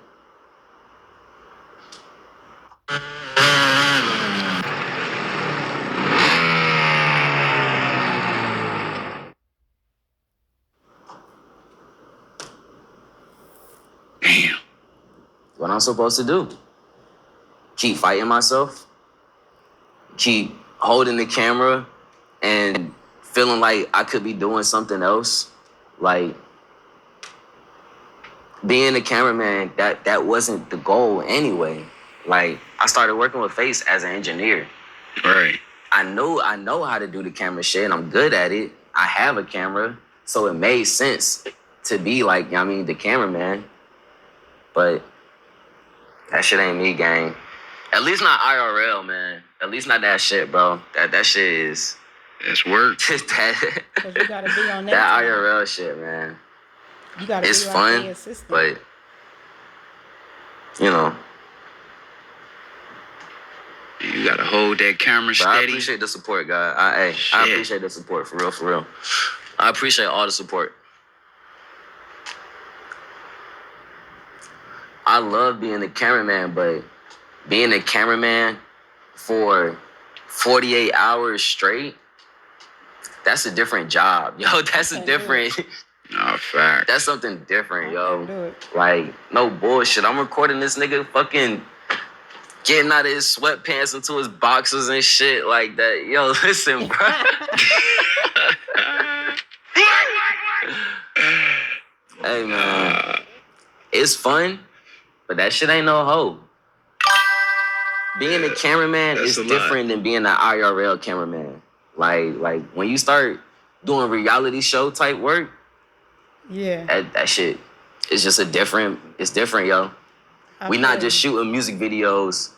Damn. What I'm supposed to do? Keep fighting myself? Keep holding the camera and feeling like I could be doing something else? Like, being a cameraman, that wasn't the goal anyway. Like, I started working with Face as an engineer. Right. I know how to do the camera shit, and I'm good at it. I have a camera, so it made sense to be like, the cameraman. But that shit ain't me, gang. At least not IRL, man. At least not that shit, bro. That shit is... That's work. that, you gotta be on that IRL shit, man. You gotta it's be like fun, the assistant. But you gotta hold that camera steady. I appreciate the support, God. I appreciate the support, for real. I appreciate all the support. I love being a cameraman, but being a cameraman for 48 hours straight, that's a different job. Yo, that's a different... No, fact. That's something different, yo. Like, no bullshit. I'm recording this nigga fucking getting out of his sweatpants into his boxers and shit like that. Yo, listen, bro. Hey, man. It's fun, but that shit ain't no hoe. Being a cameraman is different than being an IRL cameraman. Like when you start doing reality show type work, Yeah. that shit is just it's different, yo. We not just shooting music videos.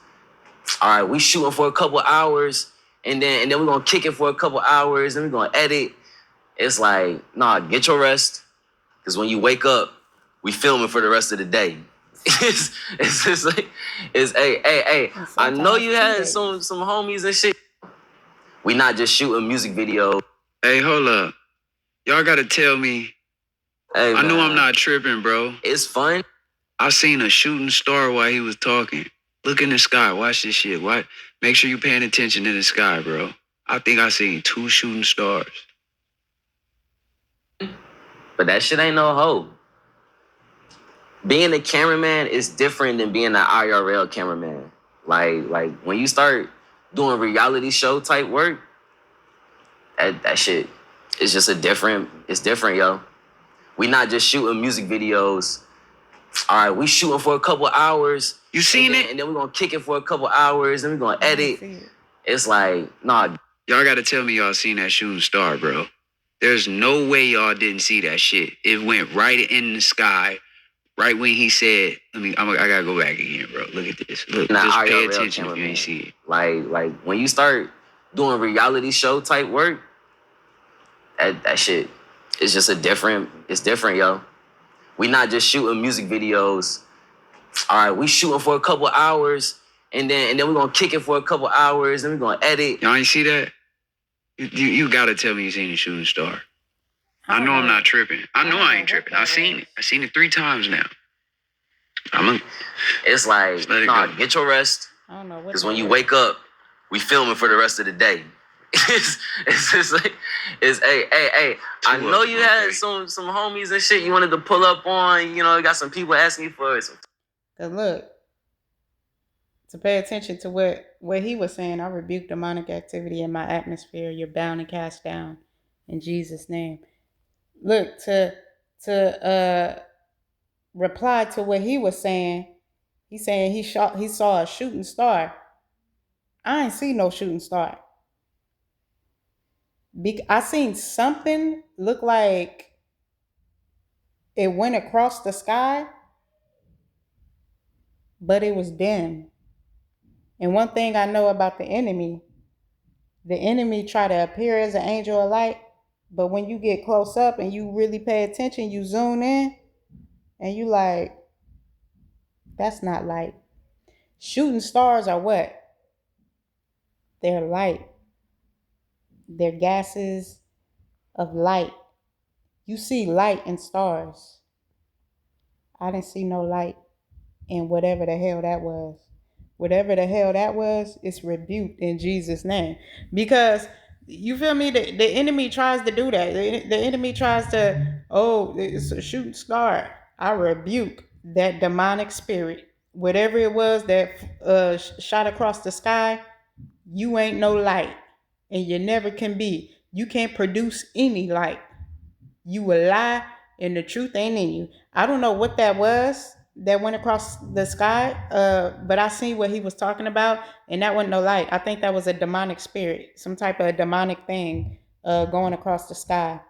All right, we shooting for a couple hours, and then we're gonna kick it for a couple hours, and we're gonna edit. It's like, nah, get your rest. Because when you wake up, we filming for the rest of the day. It's just like, hey. I know you had some homies and shit. We not just shooting music videos. Hey, hold up. Y'all gotta tell me. Hey, I know man, I'm not tripping, bro. It's fun. I seen a shooting star while he was talking. Look in the sky. Watch this shit. Make sure you paying attention in the sky, bro. I think I seen 2 shooting stars. But that shit ain't no hoe. Being a cameraman is different than being an IRL cameraman. Like when you start doing reality show type work, that shit is just it's different, yo. We not just shooting music videos. All right, we shooting for a couple hours. You seen it? And then we're gonna kick it for a couple hours, and we're gonna edit. It's like, nah. Y'all gotta tell me y'all seen that shooting star, bro. There's no way y'all didn't see that shit. It went right in the sky, right when he said, I gotta go back again, bro. Look at this. Look, just pay attention if you ain't see it. Like when you start doing reality show type work, that shit is just it's different, yo. We not just shooting music videos. All right, we shooting for a couple hours, and then we're gonna kick it for a couple hours, and we're gonna edit. Y'all ain't see that? You gotta tell me you seen a shooting star. I know I'm not tripping. I know I ain't tripping. I seen it. I seen it 3 times now. It's like, nah, get your rest. I don't know what. Because when you wake up, we filming for the rest of the day. It's just like, hey. I know you had some homies and shit you wanted to pull up on. You know, you got some people asking you for it. Cause look, to pay attention to what he was saying, I rebuke demonic activity in my atmosphere. You're bound and cast down in Jesus' name. Look, to reply to what he was saying, he's saying he saw a shooting star. I ain't see no shooting star. I seen something look like it went across the sky, but it was dim. And one thing I know about the enemy try to appear as an angel of light, but when you get close up and you really pay attention, you zoom in, and you like, that's not light. Shooting stars are what? They're light. They're gases of light. You see light in stars. I didn't see no light in whatever the hell that was. Whatever the hell that was, it's rebuked in Jesus' name. Because, you feel me? The enemy tries to do that. The enemy tries to, it's a shooting star. I rebuke that demonic spirit. Whatever it was that shot across the sky, you ain't no light. And you never can be. You can't produce any light. You will lie and the truth ain't in you. I don't know what that was that went across the sky, but I seen what he was talking about, and that wasn't no light. I think that was a demonic spirit, some type of demonic thing going across the sky.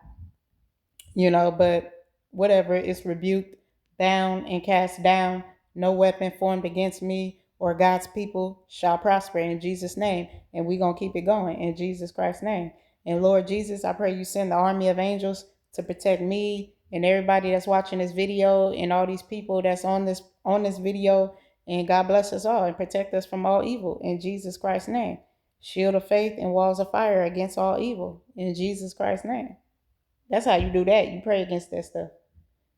You know, but whatever, it's rebuked, bound, and cast down. No weapon formed against me or God's people shall prosper in Jesus' name. And we're going to keep it going in Jesus Christ's name. And Lord Jesus, I pray you send the army of angels to protect me and everybody that's watching this video and all these people that's on this video. And God bless us all and protect us from all evil in Jesus Christ's name. Shield of faith and walls of fire against all evil in Jesus Christ's name. That's how you do that. You pray against that stuff.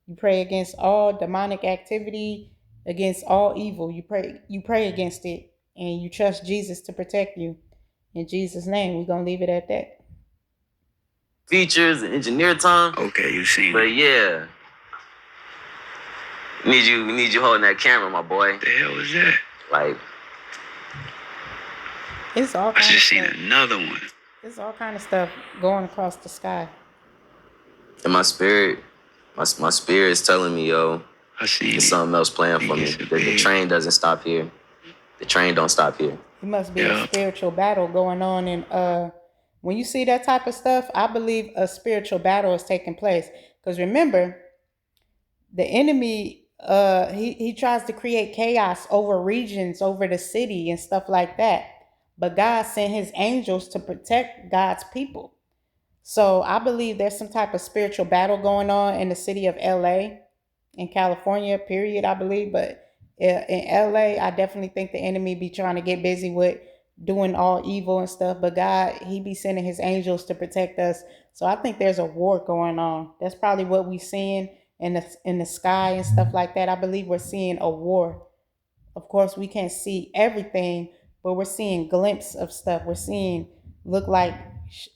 You pray against all demonic activity, against all evil. You pray against it, and you trust Jesus to protect you. In Jesus' name, we're going to leave it at that. Features and engineer time. Okay, you seen but it. Yeah. We need you holding that camera, my boy. What the hell was that? Like, it's all kind I just of seen stuff. Another one. There's all kind of stuff going across the sky. And my spirit is telling me, yo, I seen there's something else playing for me. The train doesn't stop here. The train don't stop here. It must be a spiritual battle going on in When you see that type of stuff, I believe a spiritual battle is taking place. Because remember, the enemy, he tries to create chaos over regions, over the city and stuff like that. But God sent his angels to protect God's people. So I believe there's some type of spiritual battle going on in the city of LA, in California, period, I believe. But in LA, I definitely think the enemy be trying to get busy with doing all evil and stuff. But God, he be sending his angels to protect us. So I think there's a war going on. That's probably what we seeing in the sky and stuff like that. I believe we're seeing a war. Of course, we can't see everything, but we're seeing glimpses of stuff. We're seeing look like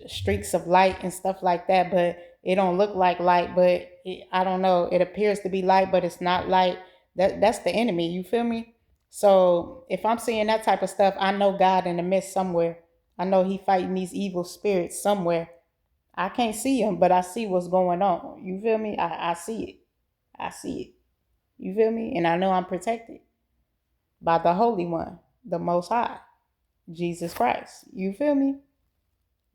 streaks of light and stuff like that, but it don't look like light. But I don't know. It appears to be light, but it's not light. That's the enemy. You feel me? So if I'm seeing that type of stuff, I know God in the midst somewhere. I know He fighting these evil spirits somewhere. I can't see him, but I see what's going on. You feel me? I see it. I see it. You feel me? And I know I'm protected by the Holy One, the Most High, Jesus Christ. You feel me?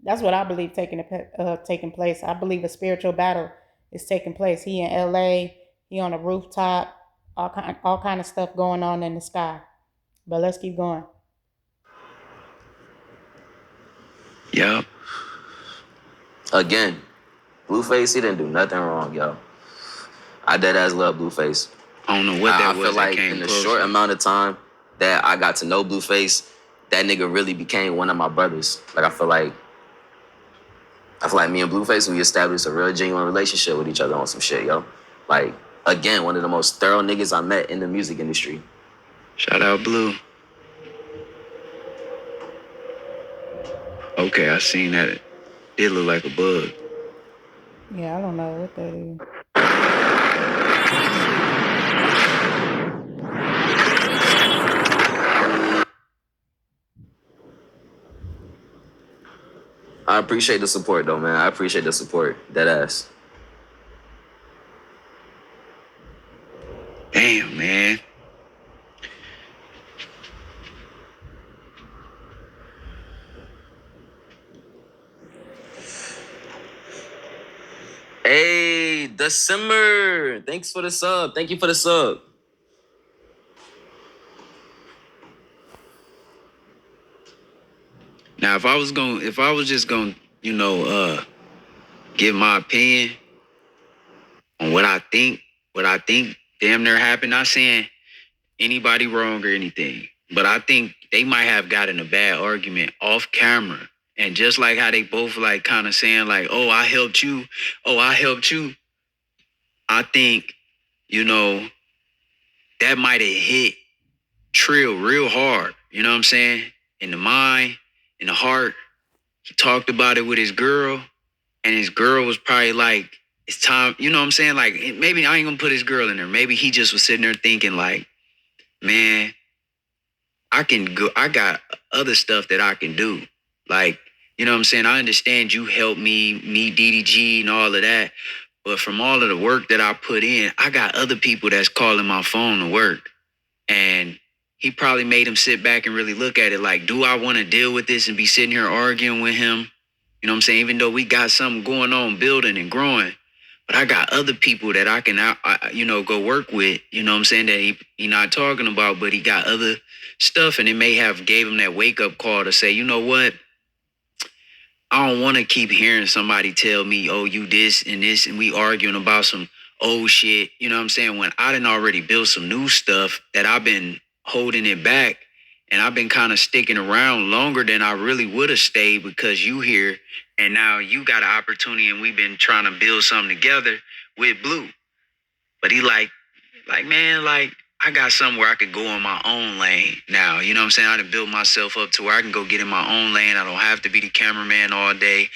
That's what I believe taking place. I believe a spiritual battle is taking place. He in LA, he on a rooftop, all kind of stuff going on in the sky. But let's keep going. Yup. Again, Blueface, he didn't do nothing wrong, yo. I dead ass love Blueface. I don't know what that I was. feel that like came in the close. short amount of time that I got to know Blueface, that nigga really became one of my brothers. Like I feel like me and Blueface, we established a real genuine relationship with each other on some shit, yo. Like, again, one of the most thorough niggas I met in the music industry. Shout out Blue. Okay, I seen that. It did look like a bug. Yeah, I don't know what that is. I appreciate the support, though, man. I appreciate the support. Dead ass. Damn, man. Hey, December. Thanks for the sub. Thank you for the sub. Now, if I was just gonna, give my opinion on what I think damn near happened, not saying anybody wrong or anything, but I think they might have gotten a bad argument off camera. And just like how they both like kind of saying like, oh, I helped you. Oh, I helped you. I think, that might have hit Trill real hard. You know what I'm saying? In the mind, in the heart. He talked about it with his girl, and his girl was probably like, it's time, you know what I'm saying? Like, maybe I ain't gonna put his girl in there. Maybe he just was sitting there thinking like, man, I got other stuff that I can do. Like, you know what I'm saying? I understand you helped me meet DDG and all of that. But from all of the work that I put in, I got other people that's calling my phone to work. And he probably made him sit back and really look at it like, do I want to deal with this and be sitting here arguing with him? You know what I'm saying? Even though we got something going on, building and growing, but I got other people that I can, go work with, you know what I'm saying, that he not talking about, but he got other stuff, and it may have gave him that wake-up call to say, you know what? I don't want to keep hearing somebody tell me, oh, you this, and we arguing about some old shit, you know what I'm saying, when I done already built some new stuff that I've been holding it back, and I've been kind of sticking around longer than I really would have stayed because you here, and now you got an opportunity, and we've been trying to build something together with Blue. But he like, man, like, I got somewhere I could go in my own lane now. You know what I'm saying? I done built myself up to where I can go get in my own lane. I don't have to be the cameraman all day.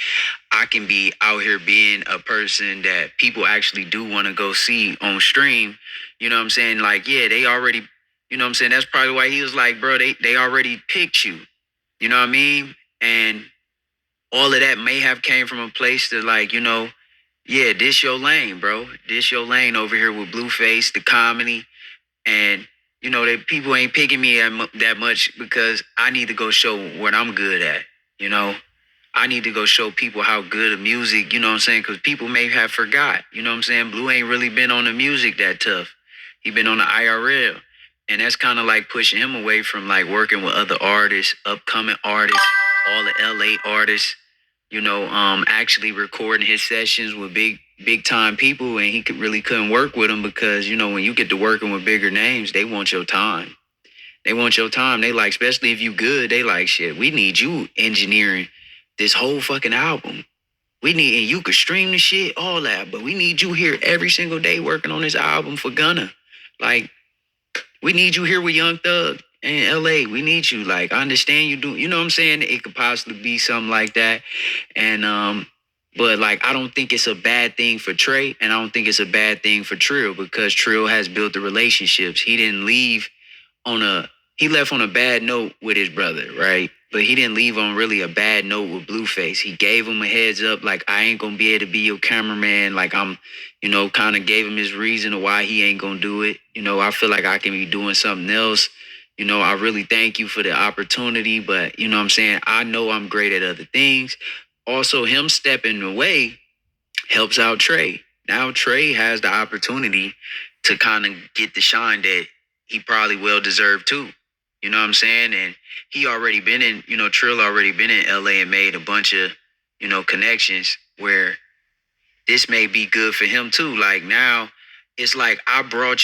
I can be out here being a person that people actually do want to go see on stream. You know what I'm saying? Like, yeah, they already, you know what I'm saying? That's probably why he was like, bro, they already picked you. You know what I mean? And all of that may have came from a place that like, yeah, this your lane, bro. This your lane over here with Blueface, the comedy. And, that people ain't picking me that much because I need to go show what I'm good at, you know? I need to go show people how good of music, you know what I'm saying? Because people may have forgot, you know what I'm saying? Blue ain't really been on the music that tough. He been on the IRL. And that's kind of like pushing him away from like working with other artists, upcoming artists, all the LA artists, actually recording his sessions with big time people, and he couldn't work with them because, when you get to working with bigger names, they want your time. They want your time. They like, especially if you good, they like, shit, we need you engineering this whole fucking album. We need, and you could stream the shit, all that, but we need you here every single day working on this album for Gunna. Like, we need you here with Young Thug in LA. We need you. Like, I understand you do, you know what I'm saying? It could possibly be something like that. And but like, I don't think it's a bad thing for Trey, and I don't think it's a bad thing for Trill, because Trill has built the relationships. He didn't leave on a he left on a bad note with his brother, right? But he didn't leave on really a bad note with Blueface. He gave him a heads up, like, I ain't gonna be able to be your cameraman. Like, I'm, kind of gave him his reason of why he ain't gonna do it. I feel like I can be doing something else. I really thank you for the opportunity, but you know what I'm saying? I know I'm great at other things. Also, him stepping away helps out Trey. Now Trey has the opportunity to kind of get the shine that he probably well deserved too. You know what I'm saying? And he already been in, Trill already been in LA and made a bunch of, connections where this may be good for him too. Like, now it's like I brought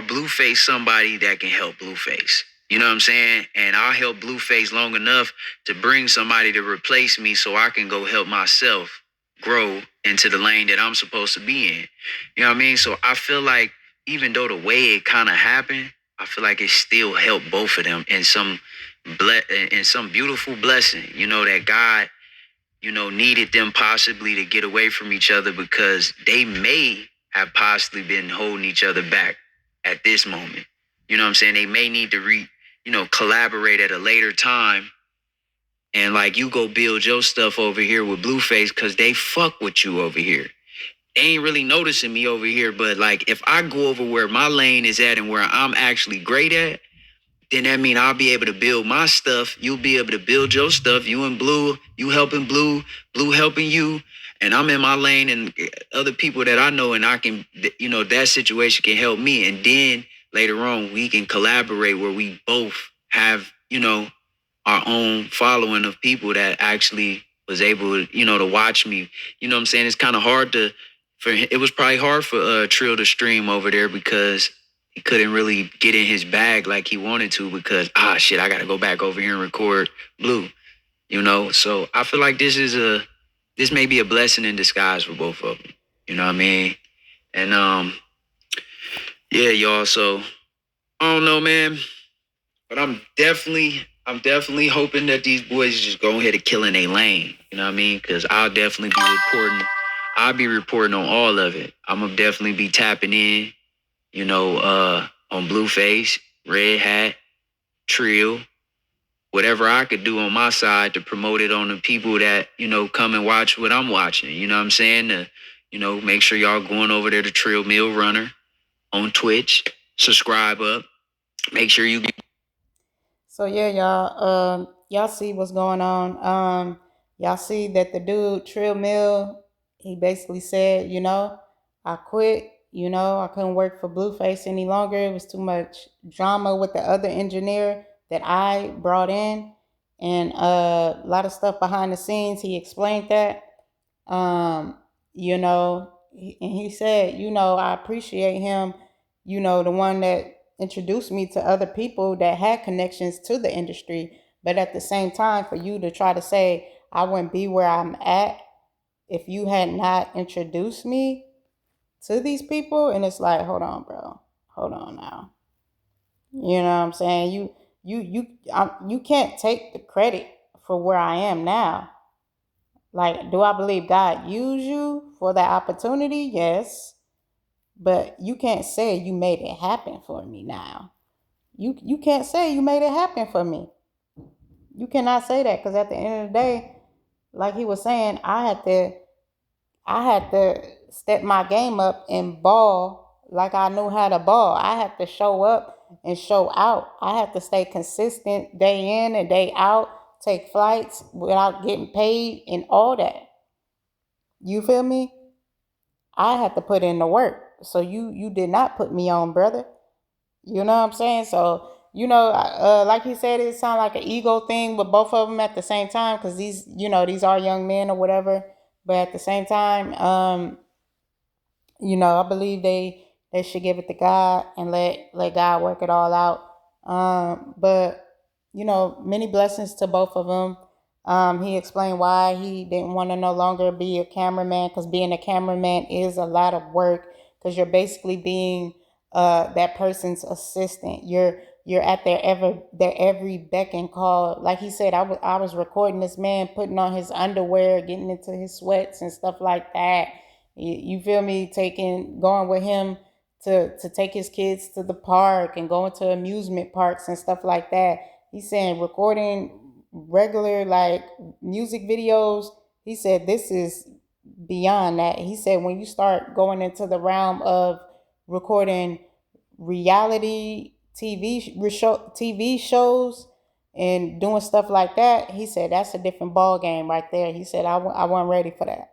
Blueface somebody that can help Blueface. You know what I'm saying? And I'll help Blueface long enough to bring somebody to replace me so I can go help myself grow into the lane that I'm supposed to be in. You know what I mean? So I feel like even though the way it kind of happened, I feel like it still helped both of them in some beautiful blessing, that God, needed them possibly to get away from each other, because they may have possibly been holding each other back at this moment. You know what I'm saying? They may need to collaborate at a later time, and like, you go build your stuff over here with Blueface because they fuck with you over here. They ain't really noticing me over here, but like, if I go over where my lane is at and where I'm actually great at, then that mean I'll be able to build my stuff. You'll be able to build your stuff. You and Blue, you helping Blue, Blue helping you, and I'm in my lane, and other people that I know, and I can, that situation can help me. And then later on, we can collaborate where we both have, our own following of people that actually was able to, to watch me. You know what I'm saying? It's kind of hard it was probably hard for Trill to stream over there because he couldn't really get in his bag like he wanted to, because shit, I gotta go back over here and record Blue. So I feel like this may be a blessing in disguise for both of them. You know what I mean? And yeah, y'all. So I don't know, man, but I'm definitely hoping that these boys just go ahead and kill in a lane. You know what I mean? Because I'll definitely be reporting. I'll be reporting on all of it. I'm gonna definitely be tapping in, on Blueface, Red Hat, Trill, whatever I could do on my side to promote it on the people that, come and watch what I'm watching. You know what I'm saying? Make sure y'all going over there to Trill Mill Runner on Twitch. Subscribe up. Make sure you get. So yeah, y'all see what's going on. Y'all see that the dude Trill Mill, he basically said, I quit. I couldn't work for Blueface any longer. It was too much drama with the other engineer that I brought in, and a lot of stuff behind the scenes. He explained that. Um, and he said, I appreciate him, the one that introduced me to other people that had connections to the industry. But at the same time, for you to try to say I wouldn't be where I'm at if you had not introduced me to these people, and it's like, hold on, bro, hold on now. You know what I'm saying? You can't take the credit for where I am now. Like, do I believe God used you for that opportunity? Yes. But you can't say you made it happen for me now. You can't say you made it happen for me. You cannot say that, because at the end of the day, like he was saying, I had to step my game up and ball like I knew how to ball. I had to show up and show out. I had to stay consistent day in and day out take flights without getting paid and all that. You feel me? I had to put in the work. So you did not put me on, brother. You know what I'm saying? So, like he said, it sounded like an ego thing with both of them at the same time, because these are young men or whatever. But at the same time, I believe they should give it to God and let God work it all out. But many blessings to both of them. He explained why he didn't want to no longer be a cameraman, because being a cameraman is a lot of work, because you're basically being that person's assistant. You're at their every beck and call. Like he said, I was recording this man putting on his underwear, getting into his sweats and stuff like that. You feel me? Going with him to take his kids to the park and going to amusement parks and stuff like that. He's saying recording regular like music videos. He said this is beyond that. He said when you start going into the realm of recording reality TV shows and doing stuff like that, he said that's a different ball game right there. He said I wasn't ready for that.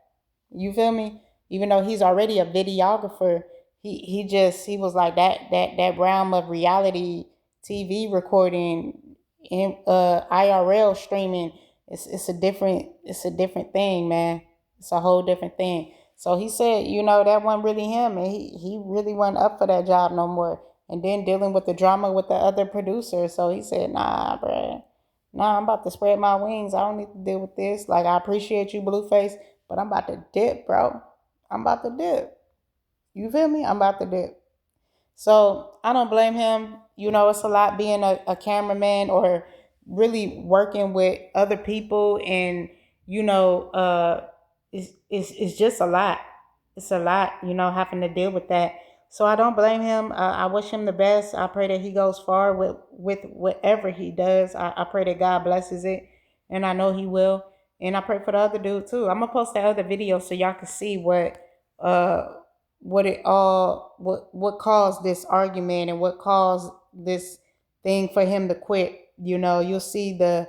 You feel me? Even though he's already a videographer, he was like that realm of reality TV recording in IRL streaming. It's a different thing, man. It's a whole different thing. So he said, that wasn't really him, and he really wasn't up for that job no more. And then dealing with the drama with the other producer, so he said, "Nah, bruh. Nah, I'm about to spread my wings. I don't need to deal with this. Like, I appreciate you, Blueface, but I'm about to dip, bro. I'm about to dip. You feel me? I'm about to dip." So I don't blame him. It's a lot being a cameraman or really working with other people, and it's just a lot. It's a lot, having to deal with that. So I don't blame him. I wish him the best. I pray that he goes far with whatever he does. I pray that God blesses it, and I know he will. And I pray for the other dude too. I'm gonna post that other video so y'all can see uh what caused this argument and what caused this thing for him to quit. You'll see the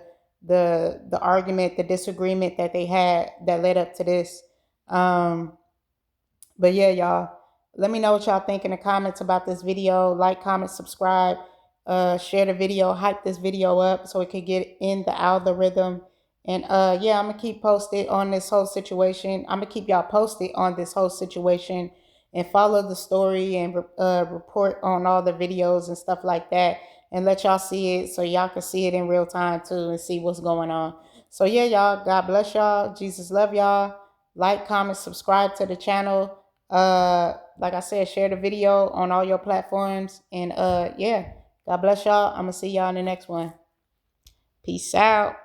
argument, the disagreement that they had that led up to this. But yeah, y'all, let me know what y'all think in the comments about this video. Like, comment, subscribe, share the video, hype this video up so it could get in the algorithm. And yeah, I'm gonna keep posted on this whole situation. I'm gonna keep y'all posted on this whole situation and follow the story and report on all the videos and stuff like that, and let y'all see it so y'all can see it in real time too and see what's going on. So yeah, y'all, God bless y'all. Jesus love y'all. Like, comment, subscribe to the channel. Like I said, share the video on all your platforms. And yeah, God bless y'all. I'm gonna see y'all in the next one. Peace out.